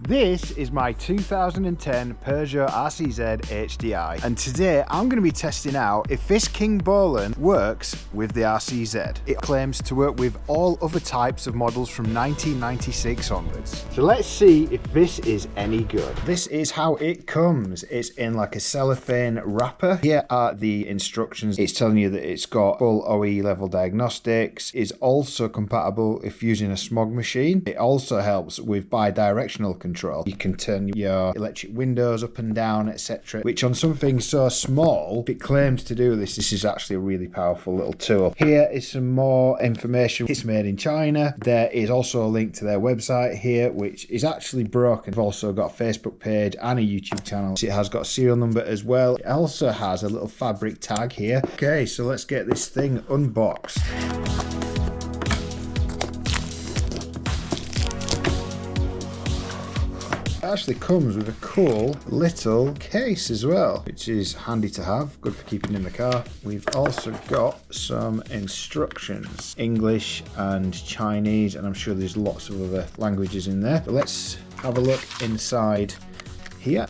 This is my 2010 Peugeot RCZ HDI, and today I'm going to be testing out if this Kingbolen works with the RCZ. It claims to work with all other types of models from 1996 onwards. So let's see if this is any good. This is how it comes. It's in like a cellophane wrapper. Here are the instructions. It's telling you that it's got full OE level diagnostics. It's also compatible if using a smog machine. It also helps with bi-directional control. You can turn your electric windows up and down, etc. Which on something so small, if it claims to do this is actually a really powerful little tool. Here is some more information. It's made in China. There is also a link to their website here, which is actually broken. They've also got a Facebook page and a YouTube channel. It has got a serial number as well. It also has a little fabric tag here. Okay, so let's get this thing unboxed. Actually comes with a cool little case as well, which is handy to have, good for keeping in the car. We've also got some instructions, English and Chinese, and I'm sure there's lots of other languages in there. But let's have a look inside here.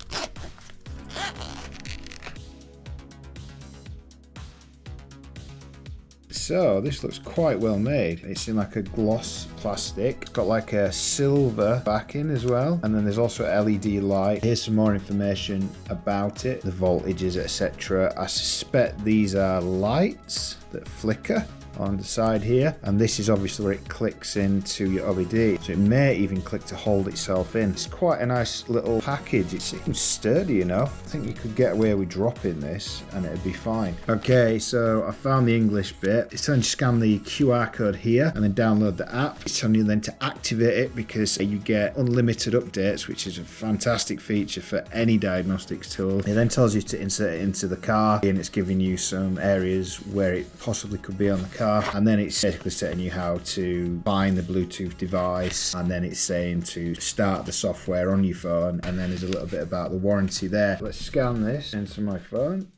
So this looks quite well made. It's in like a gloss plastic. It's got like a silver backing as well. And then there's also LED light. Here's some more information about it, the voltages, etc. I suspect these are lights that flicker on the side here, and this is obviously where it clicks into your OBD, so it may even click to hold itself in. It's quite a nice little package. It seems sturdy enough. I think you could get away with dropping this and it'd be fine. Okay, so I found the English bit. It's telling you to scan the QR code here and then download the app. It's telling you then to activate it because you get unlimited updates, which is a fantastic feature for any diagnostics tool. It then tells you to insert it into the car, and it's giving you some areas where it possibly could be on the car. And then it's basically telling you how to find the Bluetooth device, and then it's saying to start the software on your phone, and then there's a little bit about the warranty there. Let's scan this into my phone.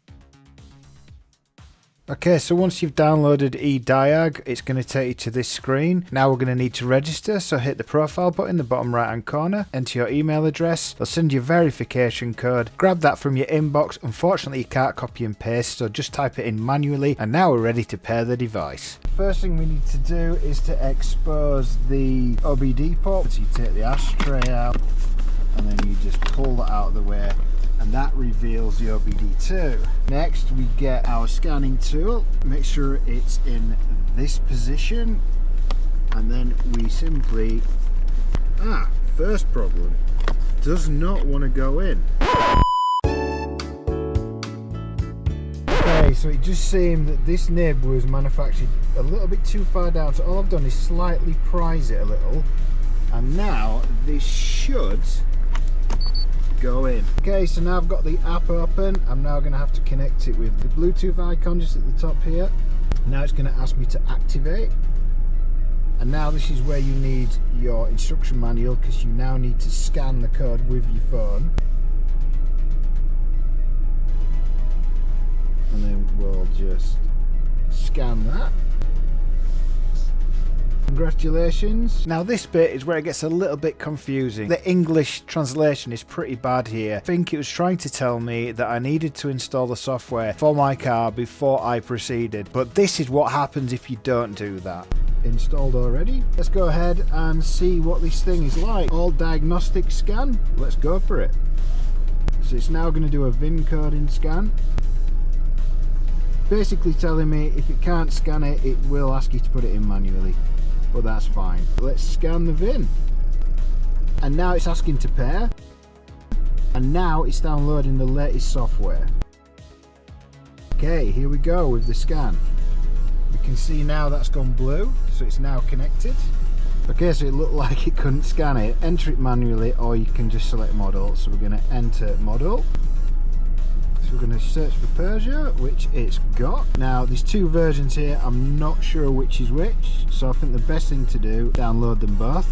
Okay, so once you've downloaded Ediag, it's going to take you to this screen. Now we're going to need to register, so hit the profile button in the bottom right hand corner, enter your email address, they'll send you a verification code, grab that from your inbox. Unfortunately you can't copy and paste, so just type it in manually, and now we're ready to pair the device. First thing we need to do is to expose the OBD port. So you take the ashtray out, and then you just pull that out of the way, and that reveals the OBD2. Next we get our scanning tool, make sure it's in this position, and then we simply, first problem, does not want to go in. Okay, so it just seemed that this nib was manufactured a little bit too far down, so all I've done is slightly prise it a little, and now this should go in. Okay, so now I've got the app open. I'm now going to have to connect it with the Bluetooth icon just at the top here. Now it's going to ask me to activate, and now this is where you need your instruction manual, because you now need to scan the code with your phone, and then we'll just scan that. Congratulations. Now this bit is where it gets a little bit confusing. The English translation is pretty bad here. I think it was trying to tell me that I needed to install the software for my car before I proceeded, but this is what happens if you don't do that. Installed already. Let's go ahead and see what this thing is like. All diagnostic scan. Let's go for it. So it's now going to do a VIN coding scan. Basically telling me if it can't scan it, it will ask you to put it in manually. But that's fine. Let's scan the VIN. And now it's asking to pair. And now it's downloading the latest software. Okay, here we go with the scan. We can see now that's gone blue, so it's now connected. Okay, so it looked like it couldn't scan it. Enter it manually, or you can just select model. So we're going to enter model. So we're going to search for Peugeot, which it's got. Now there's two versions here, I'm not sure which is which, so I think the best thing to do, download them both.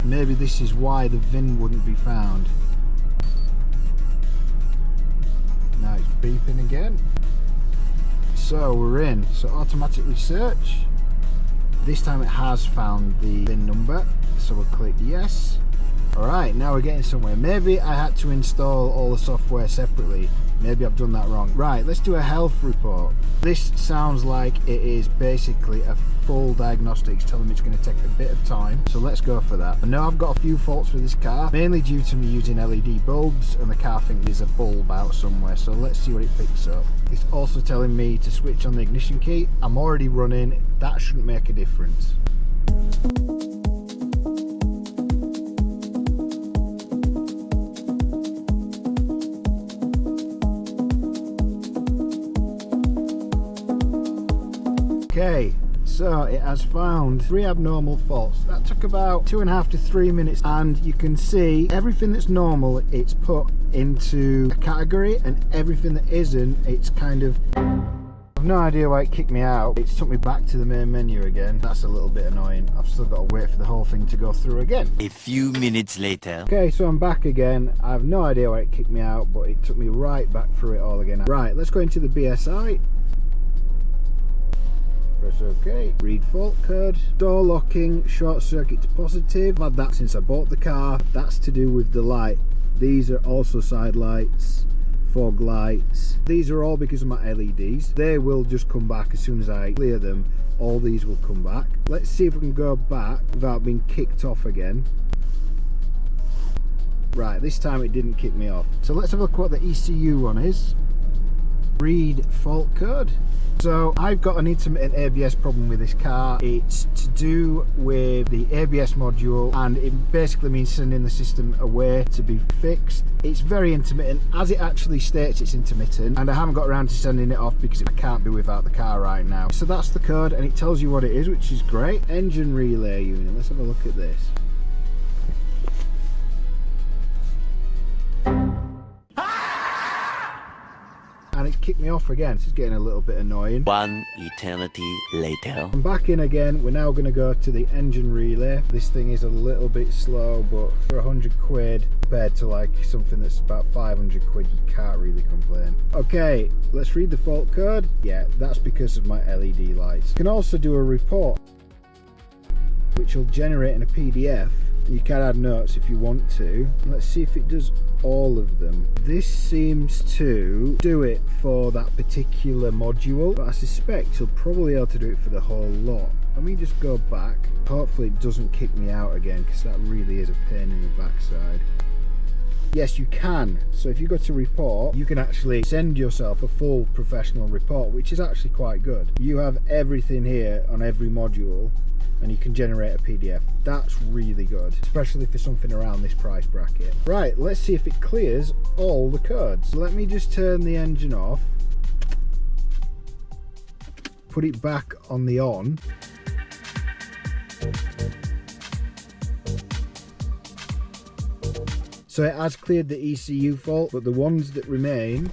Maybe this is why the VIN wouldn't be found. Now it's beeping again. So we're in, so automatically search. This time it has found the VIN number. so we'll click yes. Alright, now we're getting somewhere. Maybe I had to install all the software separately. Maybe I've done that wrong. Right, let's do a health report. This sounds like it is basically a full diagnostics, telling me it's going to take a bit of time. So let's go for that. I know I've got a few faults with this car, mainly due to me using LED bulbs, and the car thinks there's a bulb out somewhere. So let's see what it picks up. It's also telling me to switch on the ignition key. I'm already running. That shouldn't make a difference. Okay, so it has found 3 abnormal faults. That took about 2.5 to 3 minutes, and you can see everything that's normal, it's put into a category, and everything that isn't, it's kind of... I've no idea why it kicked me out. It took me back to the main menu again. That's a little bit annoying. I've still got to wait for the whole thing to go through again. A few minutes later. Okay, so I'm back again. I have no idea why it kicked me out, but it took me right back through it all again. Right, let's go into the BSI. Press OK, read fault code, door locking, short circuit to positive. I've had that since I bought the car. That's to do with the light. These are also side lights, fog lights. These are all because of my LEDs. They will just come back as soon as I clear them. All these will come back. Let's see if we can go back without being kicked off again. Right, this time it didn't kick me off. So let's have a look what the ECU one is. Read fault code. So I've got an intermittent ABS problem with this car. It's to do with the ABS module, and it basically means sending the system away to be fixed. It's very intermittent, as it actually states it's intermittent, and I haven't got around to sending it off because I can't be without the car right now. So that's the code, and it tells you what it is, which is great. Engine relay unit, let's have a look at this. And it kicked me off again. This is getting a little bit annoying. One eternity later. I'm back in again. We're now going to go to the engine relay. This thing is a little bit slow, but for 100 quid compared to like something that's about 500 quid, you can't really complain. Okay, let's read the fault code. Yeah, that's because of my LED lights. You can also do a report, which will generate in a PDF. You can add notes if you want to. Let's see if it does all of them. This seems to do it for that particular module, but I suspect you'll probably be able to do it for the whole lot. Let me just go back. Hopefully it doesn't kick me out again, because that really is a pain in the backside. Yes, you can. So if you go to report, you can actually send yourself a full professional report, which is actually quite good. You have everything here on every module, and you can generate a PDF. That's really good, especially for something around this price bracket. Right, let's see if it clears all the codes. Let me just turn the engine off, put it back on the on. So it has cleared the ECU fault, but the ones that remain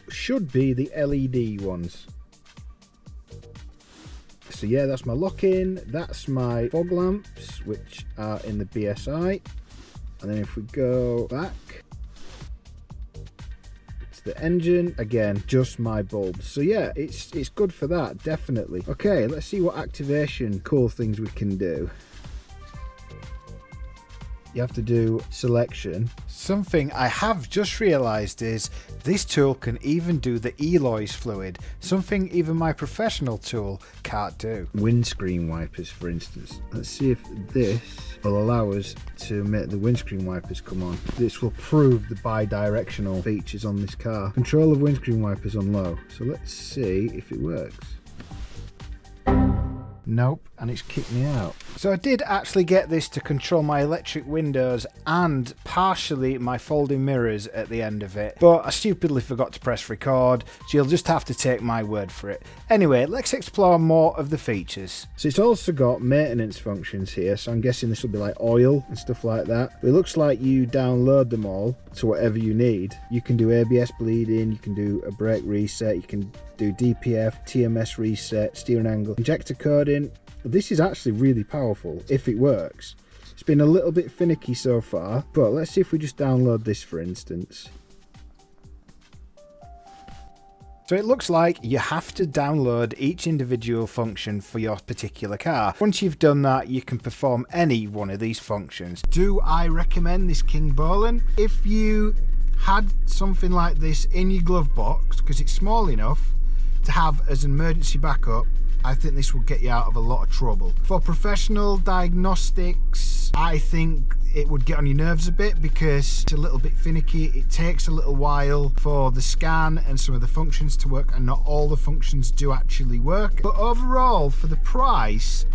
should be the LED ones. So yeah, that's my lock-in, that's my fog lamps, which are in the BSI. And then if we go back, it's the engine, again, just my bulbs. So yeah, it's good for that, definitely. Okay, let's see what activation cool things we can do. You have to do selection. Something I have just realized is this tool can even do the Eloy's fluid, something even my professional tool can't do. Windscreen wipers, for instance. Let's see if this will allow us to make the windscreen wipers come on. This will prove the bi-directional features on this car. Control of windscreen wipers on low. So let's see if it works. Nope, and it's kicked me out. So I did actually get this to control my electric windows and partially my folding mirrors at the end of it, but I stupidly forgot to press record, so you'll just have to take my word for it. Anyway, let's explore more of the features. So it's also got maintenance functions here, so I'm guessing this will be like oil and stuff like that. It looks like you download them all to whatever you need. You can do ABS bleeding, you can do a brake reset, you can do DPF, TMS reset, steering angle, injector coding. This is actually really powerful if it works. It's been a little bit finicky so far, but let's see if we just download this, for instance. So it looks like you have to download each individual function for your particular car. Once you've done that, you can perform any one of these functions. Do I recommend this Kingbolen? If you had something like this in your glove box, because it's small enough to have as an emergency backup, I think this will get you out of a lot of trouble. For professional diagnostics, I think it would get on your nerves a bit because it's a little bit finicky. It takes a little while for the scan and some of the functions to work, and not all the functions do actually work. But overall, for the price,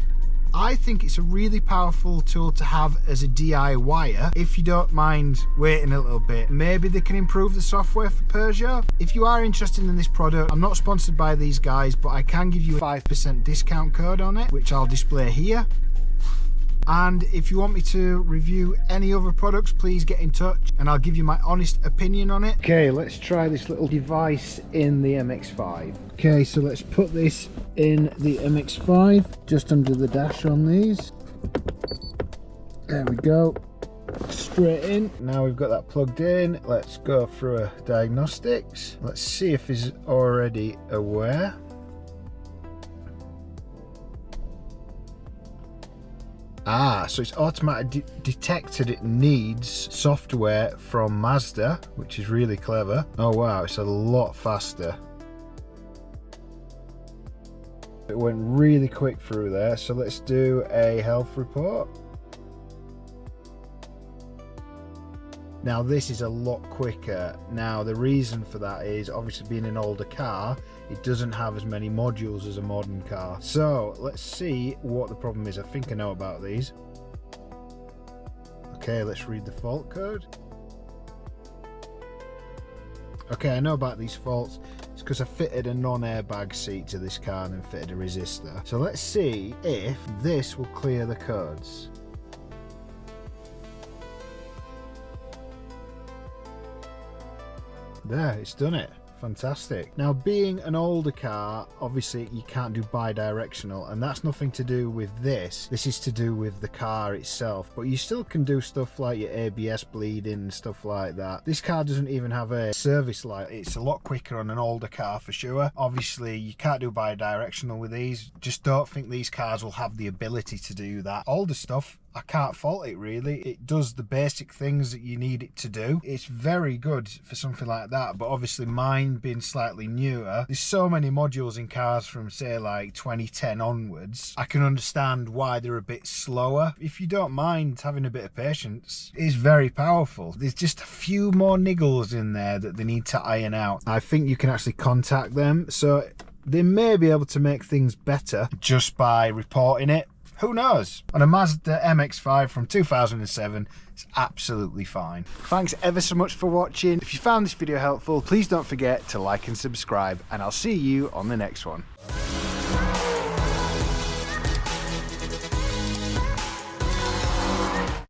I think it's a really powerful tool to have as a DIYer. If you don't mind waiting a little bit, maybe they can improve the software for Peugeot. If you are interested in this product, I'm not sponsored by these guys, but I can give you a 5% discount code on it, which I'll display here. And if you want me to review any other products, please get in touch and I'll give you my honest opinion on it. Okay, let's try this little device in the MX5. Okay, so let's put this in the MX5, just under the dash on these. There we go. Straight in. Now we've got that plugged in, let's go through a diagnostics. Let's see if he's already aware. Ah, so it's automatically detected it needs software from Mazda, which is really clever. Oh wow, it's a lot faster. It went really quick through there, so let's do a health report. Now this is a lot quicker. Now the reason for that is obviously being an older car, it doesn't have as many modules as a modern car. So let's see what the problem is. I think I know about these. Okay, let's read the fault code. Okay, I know about these faults. It's because I fitted a non-airbag seat to this car and then fitted a resistor. So let's see if this will clear the codes. There, it's done it. Fantastic. Now, being an older car, obviously you can't do bi-directional, and that's nothing to do with this. This is to do with the car itself, but you still can do stuff like your ABS bleeding and stuff like that. This car doesn't even have a service light. It's a lot quicker on an older car for sure. Obviously you can't do bi-directional with these. Just don't think these cars will have the ability to do that. Older stuff, I can't fault it really. It does the basic things that you need it to do. It's very good for something like that, but obviously mine being slightly newer, there's so many modules in cars from say like 2010 onwards. I can understand why they're a bit slower. If you don't mind having a bit of patience, it's very powerful. There's just a few more niggles in there that they need to iron out. I think you can actually contact them, so they may be able to make things better just by reporting it. Who knows? On a Mazda MX5 from 2007, it's absolutely fine. Thanks ever so much for watching. If you found this video helpful, please don't forget to like and subscribe, and I'll see you on the next one.